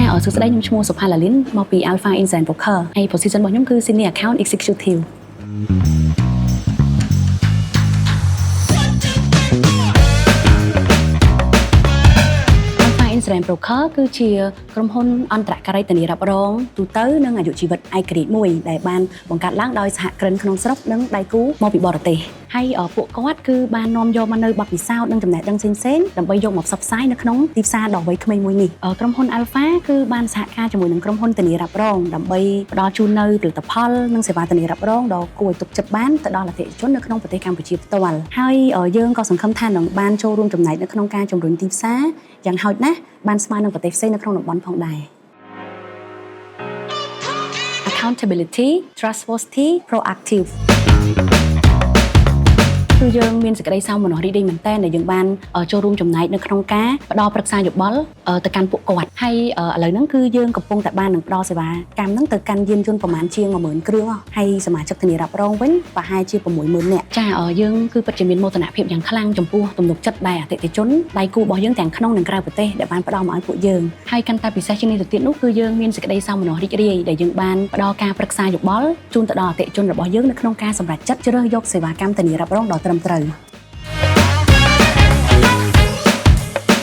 ở số đây nhưng mua số hai là lính mau bị Alpha Insight Broker hay position bao nhiêu cứ Senior Account Executive Insight Broker គឺជាក្រុមហ៊ុនអន្តរការីធានារ៉ាប់រងទូទៅនិងអាយុជីវិតឯករាជ្យមួយដែលបានបង្កើតឡើងដោយសហគ្រិនក្នុងស្រុកនិងដៃគូមកពីបរទេសហើយពួកគាត់គឺបាននាំយកមកនៅបទពិសោធន៍និងចំណេះដឹងផ្សេងៗដើម្បីយកមកផ្សព្វផ្សាយនៅក្នុងទីផ្សារដ៏វៃក្មេងមួយនេះក្រុមហ៊ុន Alpha គឺបានសហការជាមួយនឹងក្រុមហ៊ុនធានារ៉ាប់រងដើម្បីផ្ដល់ជូននៅផលិតផលនិងសេវាធានារ៉ាប់រងដ៏គួរឲ្យទុកចិត្តបានទៅដល់អតិថិជននៅក្នុងប្រទេសកម្ពុជាផ្ទាល់ហើយយើងក៏សង្ឃឹមថានឹងបានចូលរួមចំណែកនៅក្នុងការជំរុញទីផ្សារយ៉ាងហោចណាស់បានស្មើនឹងប្រទេសផ្សេងនៅក្នុងតំបន់ផងដែរ Accountability, trustworthy, proactive គឺយើងមានសេចក្តីសោមនស្សរីករាយមែនទែនដែលយើងបានចូលរួមចំណែកនៅក្នុងការផ្ដល់ប្រឹក្សាយោបល់ទៅកាន់ពួកគាត់ហើយឥឡូវហ្នឹងគឺយើងកំពុងតែបាននឹងផ្ដល់សេវាកម្មហ្នឹងទៅកាន់យានយន្តប្រមាណជាង 10000 គ្រឿងហើយសមាជិកធានារ៉ាប់រងវិញប្រហែលជា 60000 នាក់ចាយើងគឺពិតជាមានមោទនភាពយ៉ាងខ្លាំងចំពោះទំនុកចិត្តដែលអតិថិជនដៃគូរបស់យើងទាំងក្នុងនិងក្រៅប្រទេសដែលបានផ្ដល់មកឲ្យពួកយើងហើយកាន់តែពិសេសជាងនេះទៅទៀតនោះគឺយើងមានសេចក្តីសោមនស្សរីករាយដែលយើងបានផ្ដល់ការប្រឹក្សាយោបល់ជូនទៅដល់អតិថិជនរបស់យើងនៅក្នុងការសម្រេចចិត្តជ្រើសយកសេវាកម្មធានារ៉ាប់រងដ៏ត្រឹមត្រូវ